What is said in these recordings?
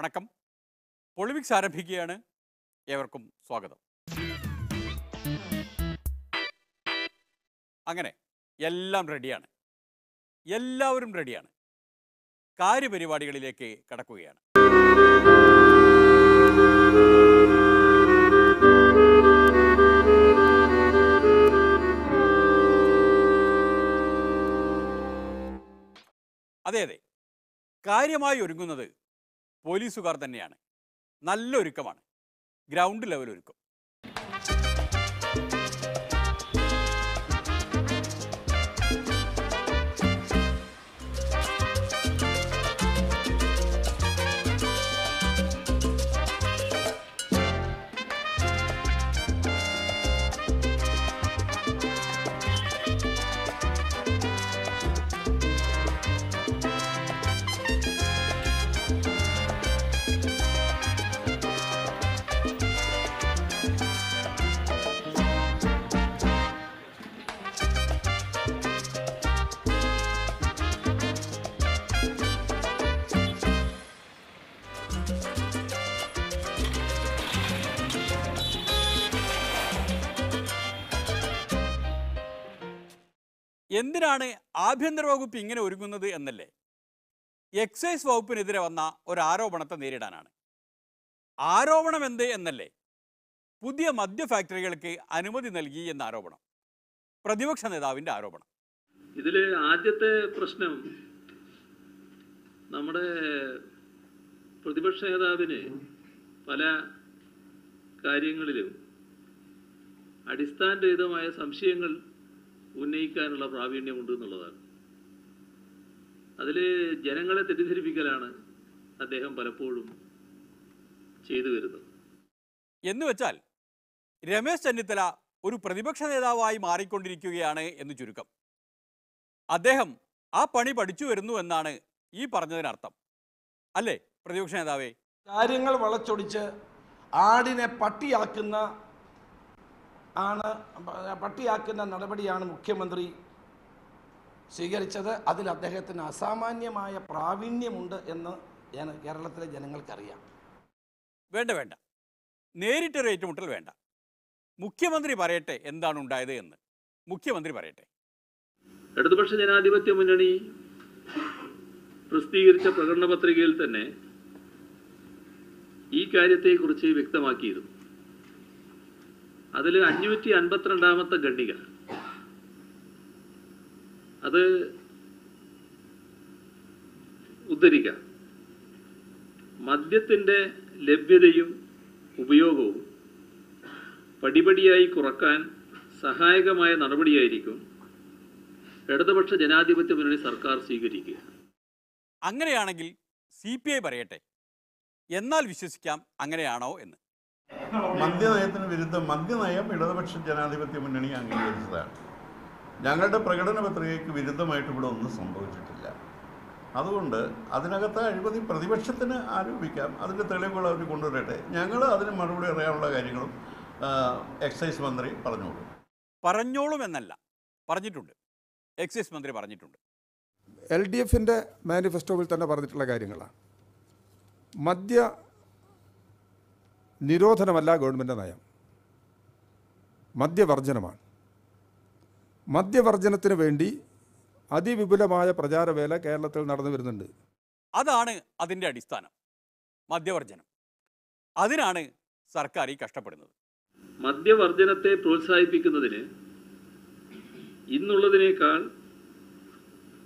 വണക്കം. പൊളിമിക്സ് ആരംഭിക്കുകയാണ്. ഏവർക്കും സ്വാഗതം. അങ്ങനെ എല്ലാം റെഡിയാണ്, എല്ലാവരും റെഡിയാണ്. കാര്യപരിപാടികളിലേക്ക് കടക്കുകയാണ്. അതെ അതെ, കാര്യമായി ഒരുങ്ങുന്നത് പോലീസുകാർ തന്നെയാണ്. നല്ല ഒരുക്കമാണ്, ഗ്രൗണ്ട് ലെവൽ ഒരുക്കം. എന്തിനാണ് ആഭ്യന്തര വകുപ്പ് ഇങ്ങനെ ഒരുങ്ങുന്നത് എന്നല്ലേ? എക്സൈസ് വകുപ്പിനെതിരെ വന്ന ഒരു ആരോപണത്തെ നേരിടാനാണ്. ആരോപണം എന്ത് എന്നല്ലേ? പുതിയ മദ്യ ഫാക്ടറികൾക്ക് അനുമതി നൽകി എന്ന ആരോപണം, പ്രതിപക്ഷ നേതാവിൻ്റെ ആരോപണം. ഇതിൽ ആദ്യത്തെ പ്രശ്നം, നമ്മുടെ പ്രതിപക്ഷ നേതാവിന് പല കാര്യങ്ങളിലും അടിസ്ഥാനരഹിതമായ സംശയങ്ങൾ ഉന്നയിക്കാനുള്ള പ്രാവീണ്യമുണ്ട് എന്നുള്ളതാണ്. അതിൽ ജനങ്ങളെ തെറ്റിദ്ധരിപ്പിക്കലാണ് അദ്ദേഹം പലപ്പോഴും ചെയ്തു വരുന്നത്. എന്ന് വെച്ചാൽ രമേശ് ചെന്നിത്തല ഒരു പ്രതിപക്ഷ നേതാവായി മാറിക്കൊണ്ടിരിക്കുകയാണ് എന്ന് ചുരുക്കം. അദ്ദേഹം ആ പണി പഠിച്ചു വരുന്നു എന്നാണ് ഈ പറഞ്ഞതിനർത്ഥം, അല്ലേ പ്രതിപക്ഷ നേതാവേ? കാര്യങ്ങൾ വളച്ചൊടിച്ച് ആടിനെ പട്ടിയാക്കുന്ന നടപടിയാണ് മുഖ്യമന്ത്രി സ്വീകരിച്ചത്. അതിൽ അദ്ദേഹത്തിന് അസാമാന്യമായ പ്രാവീണ്യമുണ്ട് എന്ന് കേരളത്തിലെ ജനങ്ങൾക്കറിയാം. വേണ്ട വേണ്ട, നേരിട്ടൊരു ഏറ്റുമുട്ടൽ വേണ്ട. മുഖ്യമന്ത്രി പറയട്ടെ എന്താണ് ഉണ്ടായത് എന്ന്. മുഖ്യമന്ത്രി പറയട്ടെ. ഇടതുപക്ഷ ജനാധിപത്യ മുന്നണി പ്രസിദ്ധീകരിച്ച പ്രകടന പത്രികയിൽ തന്നെ ഈ കാര്യത്തെക്കുറിച്ച് വ്യക്തമാക്കിയിരുന്നു. അതിൽ 552ാമത്തെ ഖണ്ഡിക, അത് ഉദ്ധരിക്കാം. മദ്യത്തിൻ്റെ ലഭ്യതയും ഉപയോഗവും പടിപടിയായി കുറക്കാൻ സഹായകമായ നടപടിയായിരിക്കും ഇടതുപക്ഷ ജനാധിപത്യ മുന്നണി സർക്കാർ സ്വീകരിക്കുക. അങ്ങനെയാണെങ്കിൽ CPI പറയട്ടെ, എന്നാൽ വിശ്വസിക്കാം അങ്ങനെയാണോ എന്ന്. മദ്യനയത്തിന് വിരുദ്ധം മദ്യനയം ഇടതുപക്ഷ ജനാധിപത്യ മുന്നണി അംഗീകരിച്ചതാണ്. ഞങ്ങളുടെ പ്രകടന പത്രികയ്ക്ക് വിരുദ്ധമായിട്ട് ഇവിടെ ഒന്നും സംഭവിച്ചിട്ടില്ല. അതുകൊണ്ട് അതിനകത്ത് അഴിമതി പ്രതിപക്ഷത്തിന് ആരോപിക്കാം, അതിൻ്റെ തെളിവുകൾ അവർ കൊണ്ടുവരട്ടെ. ഞങ്ങൾ അതിന് മറുപടി അറിയാനുള്ള കാര്യങ്ങളും എക്സൈസ് മന്ത്രി പറഞ്ഞോളും എന്നല്ല, പറഞ്ഞിട്ടുണ്ട്. എക്സൈസ് മന്ത്രി പറഞ്ഞിട്ടുണ്ട്. LDFിൻ്റെ മാനിഫെസ്റ്റോവിൽ തന്നെ പറഞ്ഞിട്ടുള്ള കാര്യങ്ങളാണ്. മദ്യ നിരോധനമല്ല ഗവൺമെൻറ് നയം, മദ്യവർജനമാണ്. മദ്യവർജനത്തിന് വേണ്ടി അതിവിപുലമായ പ്രചാരവേല കേരളത്തിൽ നടന്നു വരുന്നുണ്ട്. അതാണ് അതിൻ്റെ അടിസ്ഥാനം, മദ്യവർജനം. അതിനാണ് സർക്കാർ ഈ കഷ്ടപ്പെടുന്നത്. മദ്യവർജനത്തെ പ്രോത്സാഹിപ്പിക്കുന്നതിന് ഇന്നുള്ളതിനേക്കാൾ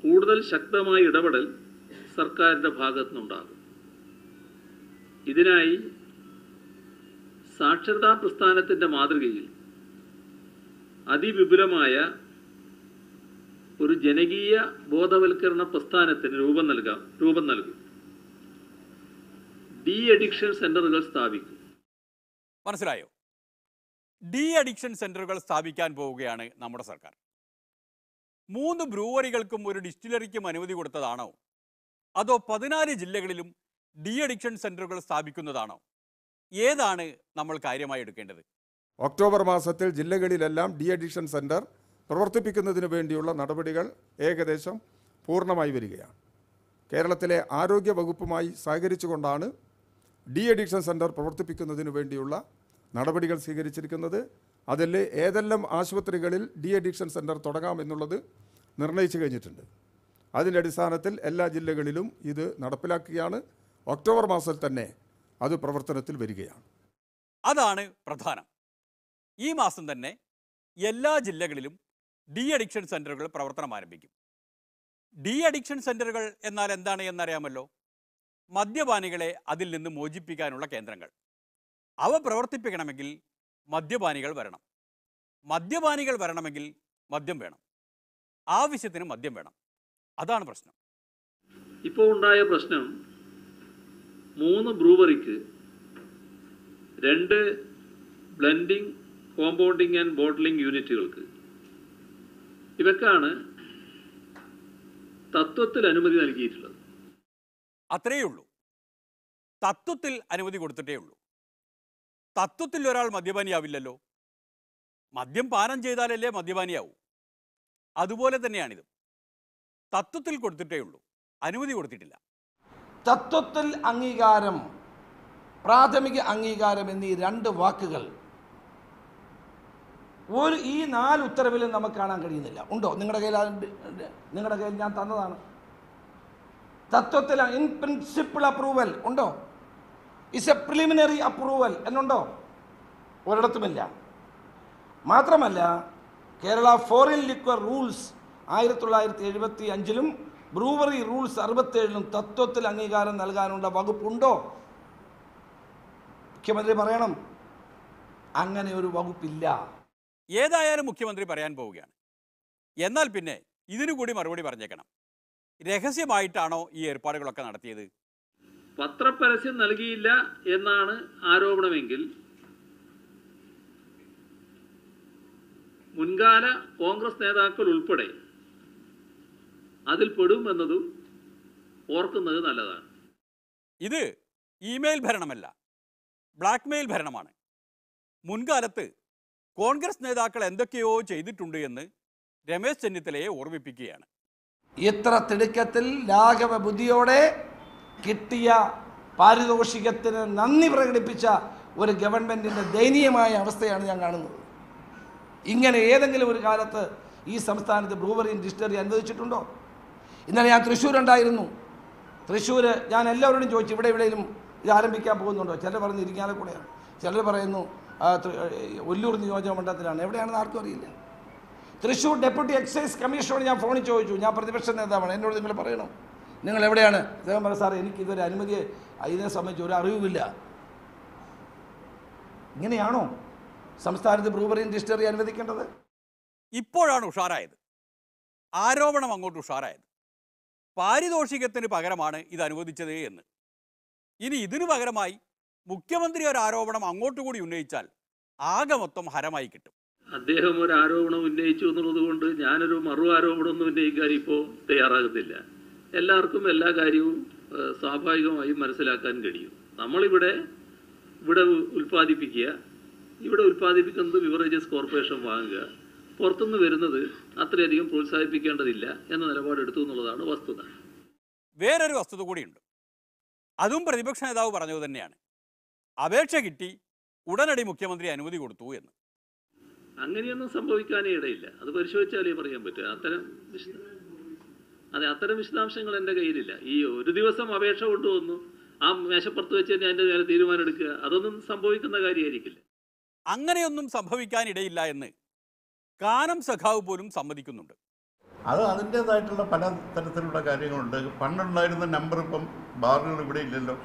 കൂടുതൽ ശക്തമായ ഇടപെടൽ സർക്കാരിൻ്റെ ഭാഗത്തുനിന്നുണ്ടാകും. ഇതിനായി സാക്ഷരതാ പ്രസ്ഥാനത്തിൻ്റെ മാതൃകയിൽ അതിവിപുലമായ ഒരു ജനകീയ ബോധവൽക്കരണ പ്രസ്ഥാനത്തിന് രൂപം നൽകും. ഡി അഡിക്ഷൻ സെന്ററുകൾ സ്ഥാപിക്കും. മനസ്സിലായോ? ഡി അഡിക്ഷൻ സെന്ററുകൾ സ്ഥാപിക്കാൻ പോവുകയാണ് നമ്മുടെ സർക്കാർ. 3 ബ്രൂവറികൾക്കും ഒരു ഡിസ്റ്റിലറിക്കും അനുമതി കൊടുത്തതാണോ, അതോ 14 ജില്ലകളിലും ഡി അഡിക്ഷൻ സെന്ററുകൾ സ്ഥാപിക്കുന്നതാണോ? ഏതാണ് നമ്മൾ കാര്യമായി എടുക്കേണ്ടത്? ഒക്ടോബർ മാസത്തിൽ ജില്ലകളിലെല്ലാം ഡി അഡിക്ഷൻ സെൻറ്റർ പ്രവർത്തിപ്പിക്കുന്നതിന് വേണ്ടിയുള്ള നടപടികൾ ഏകദേശം പൂർണ്ണമായി വരികയാണ്. കേരളത്തിലെ ആരോഗ്യ വകുപ്പുമായി സഹകരിച്ചുകൊണ്ടാണ് ഡി അഡിക്ഷൻ സെൻറ്റർ പ്രവർത്തിപ്പിക്കുന്നതിന് വേണ്ടിയുള്ള നടപടികൾ സ്വീകരിച്ചിരിക്കുന്നത്. അതിൽ ഏതെല്ലാം ആശുപത്രികളിൽ ഡി അഡിക്ഷൻ സെൻറ്റർ തുടങ്ങാമെന്നുള്ളത് നിർണയിച്ചു കഴിഞ്ഞിട്ടുണ്ട്. അതിൻ്റെ അടിസ്ഥാനത്തിൽ എല്ലാ ജില്ലകളിലും ഇത് നടപ്പിലാക്കുകയാണ്. ഒക്ടോബർ മാസത്തിൽ തന്നെ അത് പ്രവർത്തനത്തിൽ വരികയാണ്. അതാണ് പ്രധാനം. ഈ മാസം തന്നെ എല്ലാ ജില്ലകളിലും ഡി അഡിക്ഷൻ സെൻ്ററുകൾ പ്രവർത്തനം ആരംഭിക്കും. ഡി അഡിക്ഷൻ സെൻ്ററുകൾ എന്നാൽ എന്താണ് എന്നറിയാമല്ലോ. മദ്യപാനികളെ അതിൽ നിന്ന് മോചിപ്പിക്കാനുള്ള കേന്ദ്രങ്ങൾ. അവ പ്രവർത്തിപ്പിക്കണമെങ്കിൽ മദ്യപാനികൾ വരണം. മദ്യപാനികൾ വരണമെങ്കിൽ മദ്യം വേണം. ആവശ്യത്തിന് മദ്യം വേണം. അതാണ് പ്രശ്നം. ഇപ്പോൾ ഉണ്ടായ പ്രശ്നം 3 ബ്രൂവറിക്ക് 2 ബ്ലെൻഡിങ്, കോമ്പൗണ്ടിങ് ആൻഡ് ബോട്ട്ലിംഗ് യൂണിറ്റുകൾക്ക് ഇവക്കാണ് തത്വത്തിൽ അനുമതി നൽകിയിട്ടുള്ളത്. അത്രയേ ഉള്ളൂ. തത്വത്തിൽ അനുമതി കൊടുത്തിട്ടേ ഉള്ളൂ. തത്വത്തിൽ ഒരാൾ മദ്യപാനിയാവില്ലല്ലോ. മദ്യം പാനം ചെയ്താലല്ലേ മദ്യപാനിയാവൂ. അതുപോലെ തന്നെയാണിത്. തത്വത്തിൽ കൊടുത്തിട്ടേ ഉള്ളൂ, അനുമതി കൊടുത്തിട്ടില്ല. തത്വത്തിൽ അംഗീകാരം, പ്രാഥമിക അംഗീകാരം എന്നീ 2 വാക്കുകൾ ഈ 4 ഉത്തരവിലും നമുക്ക് കാണാൻ കഴിയുന്നില്ല. ഉണ്ടോ? നിങ്ങളുടെ കയ്യിൽ ഞാൻ തന്നതാണ്. തത്വത്തിൽ ഇൻ പ്രിൻസിപ്പിൾ അപ്രൂവൽ ഉണ്ടോ? ഇറ്റ്സ് എ പ്രിലിമിനറി അപ്രൂവൽ എന്നുണ്ടോ? ഒരിടത്തുമില്ല. മാത്രമല്ല, Kerala foreign liquor rules 1975 brewery rules 67 തത്വത്തിൽ അംഗീകാരം നൽകാനുള്ള വകുപ്പുണ്ടോ? മുഖ്യമന്ത്രി പറയണം, അങ്ങനെ ഒരു വകുപ്പില്ല. ഏതായാലും മുഖ്യമന്ത്രി പറയാൻ പോവുകയാണ്. എന്നാൽ പിന്നെ ഇതിനു കൂടി മറുപടി പറഞ്ഞേക്കണം. രഹസ്യമായിട്ടാണോ ഈ ഏർപ്പാടുകളൊക്കെ നടത്തിയത്? പത്രപരസ്യം നൽകിയില്ല എന്നാണ് ആരോപണമെങ്കിൽ മുൻകാല കോൺഗ്രസ് നേതാക്കൾ ഉൾപ്പെടെ അതിൽ പെടുമെന്നതും ഓർക്കുന്നത് നല്ലതാണ്. ഇത് ഇമെയിൽ ഭരണമല്ല, ബ്ലാക്ക്മെയിൽ ഭരണമാണ്. മുൻകാലത്ത് കോൺഗ്രസ് നേതാക്കൾ എന്തൊക്കെയോ ചെയ്തിട്ടുണ്ട് എന്ന് രമേശ് ചെന്നിത്തലയെ ഓർമ്മിപ്പിക്കുകയാണ്. ഇത്ര തിടുക്കത്തിൽ ലാഘവ ബുദ്ധിയോടെ കിട്ടിയ പാരിതോഷികത്തിന് നന്ദി പ്രകടിപ്പിച്ച ഒരു ഗവൺമെൻറ്റിൻ്റെ ദയനീയമായ അവസ്ഥയാണ് ഞാൻ കാണുന്നത്. ഇങ്ങനെ ഏതെങ്കിലും ഒരു കാലത്ത് ഈ സംസ്ഥാനത്ത് ബ്രൂവറി ഡിസ്റ്റിലറി അനുവദിച്ചിട്ടുണ്ടോ? ഇന്നലെ ഞാൻ തൃശ്ശൂരുണ്ടായിരുന്നു. തൃശ്ശൂർ ഞാൻ എല്ലാവരോടും ചോദിച്ചു, എവിടെയും ഇത് ആരംഭിക്കാൻ പോകുന്നുണ്ടോ? ചിലർ പറഞ്ഞു ഇരിങ്ങാലക്കുടയാണ്, ചിലർ പറയുന്നു ഒല്ലൂർ നിയോജക മണ്ഡലത്തിലാണ്. എവിടെയാണെന്ന് ആർക്കും അറിയില്ല. തൃശ്ശൂർ ഡെപ്യൂട്ടി എക്സൈസ് കമ്മീഷണറോട് ഞാൻ ഫോണിൽ ചോദിച്ചു. ഞാൻ പ്രതിപക്ഷ നേതാവാണ്, എന്നോട് നിങ്ങൾ പറയണം, നിങ്ങൾ എവിടെയാണ്? അദ്ദേഹം പറഞ്ഞു, സാർ എനിക്കിതൊരു അനുമതി ഇതിനെ സംബന്ധിച്ച് ഒരു അറിവുമില്ല. ഇങ്ങനെയാണോ സംസ്ഥാനത്ത് ബ്രൂവറി ഡിസ്റ്റിലറി അനുവദിക്കേണ്ടത്? ഇപ്പോഴാണ് ഉഷാറായത്. ആരോപണം അങ്ങോട്ട് ഉഷാറായത്. പാരിതോഷികത്തിന് പകരമാണ് ഇത് അനുവദിച്ചത് എന്ന്. ഇനി ഇതിനു പകരമായി മുഖ്യമന്ത്രി ഒരു ആരോപണം അങ്ങോട്ടുകൂടി ഉന്നയിച്ചാൽ ആകെ മൊത്തം ഹരമായി കിട്ടും. അദ്ദേഹം ഒരു ആരോപണം ഉന്നയിച്ചു എന്നുള്ളത് കൊണ്ട് ഞാനൊരു മറു ആരോപണമൊന്നും ഉന്നയിക്കാൻ ഇപ്പോൾ തയ്യാറാകുന്നില്ല. എല്ലാവർക്കും എല്ലാ കാര്യവും സ്വാഭാവികമായും മനസ്സിലാക്കാൻ കഴിയും. നമ്മളിവിടെ ഉൽപ്പാദിപ്പിക്കുക, ഇവിടെ ഉൽപ്പാദിപ്പിക്കുന്നത് ബിവറേജസ് കോർപ്പറേഷൻ വാങ്ങുക, പുറത്തുനിന്ന് വരുന്നത് അത്രയധികം പ്രോത്സാഹിപ്പിക്കേണ്ടതില്ല എന്ന നിലപാടെടുത്തു എന്നുള്ളതാണ് വസ്തുത. വേറൊരു വസ്തുത കൂടിയുണ്ട്. അതും പ്രതിപക്ഷ നേതാവ് പറഞ്ഞത് തന്നെയാണ്. അപേക്ഷ കിട്ടി, ഉടനടി മുഖ്യമന്ത്രി അനുമതി കൊടുത്തു എന്ന്. അങ്ങനെയൊന്നും സംഭവിക്കാനേ ഇടയില്ല. അത് പരിശോധിച്ചാലേ പറയാൻ പറ്റുക. അത്തരം വിശദാംശങ്ങൾ എൻ്റെ കയ്യിലില്ല. ഈ ഒരു ദിവസം അപേക്ഷ കൊണ്ടുവന്നു, ആ മേശപ്പുറത്ത് വെച്ച് തന്നെ അതിൻ്റെ നേരെ തീരുമാനം എടുക്കുക, അതൊന്നും സംഭവിക്കുന്ന കാര്യമായിരിക്കില്ല. അങ്ങനെയൊന്നും സംഭവിക്കാനിടയില്ല എന്ന് കാനം സഖാവ് പോലും സമ്മതിക്കുന്നുണ്ട്. അത് അതിൻ്റേതായിട്ടുള്ള പല തരത്തിലുള്ള കാര്യങ്ങളുണ്ട്. പണ്ടുണ്ടായിരുന്ന നമ്പർ ഇപ്പം ബാറുകൾ ഇവിടെ ഇല്ലല്ലോ.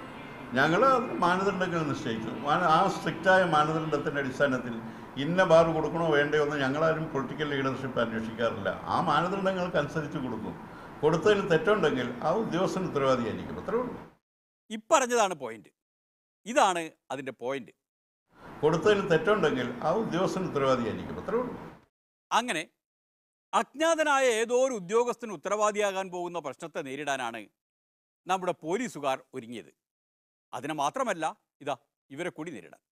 ഞങ്ങൾ മാനദണ്ഡങ്ങൾ നിശ്ചയിച്ചു. ആ സ്ട്രിക്റ്റായ മാനദണ്ഡത്തിൻ്റെ അടിസ്ഥാനത്തിൽ ഇന്ന ബാർ കൊടുക്കണോ വേണ്ടയോ എന്ന് ഞങ്ങളാരും പൊളിറ്റിക്കൽ ലീഡർഷിപ്പ് അന്വേഷിക്കാറില്ല. ആ മാനദണ്ഡങ്ങൾക്കനുസരിച്ച് കൊടുക്കും. കൊടുത്തതിൽ തെറ്റുണ്ടെങ്കിൽ ആ ഉദ്യോഗസ്ഥൻ ഉത്തരവാദിയായിരിക്കും. അത്രേ ഉള്ളൂ. ഇപ്പറഞ്ഞതാണ് പോയിന്റ്. ഇതാണ് അതിൻ്റെ പോയിന്റ്. കൊടുത്തതിൽ തെറ്റുണ്ടെങ്കിൽ ആ ഉദ്യോഗസ്ഥൻ ഉത്തരവാദിയായിരിക്കും. അത്രേ ഉള്ളൂ. അങ്ങനെ അജ്ഞാതനായ ഏതോ ഒരു ഉദ്യോഗസ്ഥന് ഉത്തരവാദിയാകാൻ പോകുന്ന പ്രശ്നത്തെ നേരിടാനാണ് നമ്മുടെ പോലീസുകാർ ഒരുങ്ങിയത്. അതിനെ മാത്രമല്ല, ഇതാ ഇവരെ കൂടി നേരിടാൻ.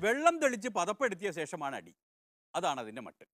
വെള്ളം തെളിച്ച് പദപ്പെടുത്തിയ ശേഷമാണ് അടി. അതാണ് അതിൻ്റെ മട്ട്.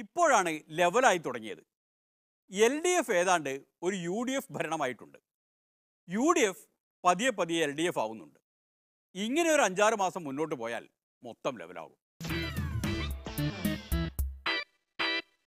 ഇപ്പോഴാണ് ലെവലായി തുടങ്ങിയത്. LDF ഏതാണ്ട് ഒരു UDF ഭരണമായിട്ടുണ്ട്. UDF പതിയെ പതിയെ LDF ആവുന്നുണ്ട്. ഇങ്ങനെ ഒരു 5-6 മാസം മുന്നോട്ട് പോയാൽ മൊത്തം ലെവലാകും.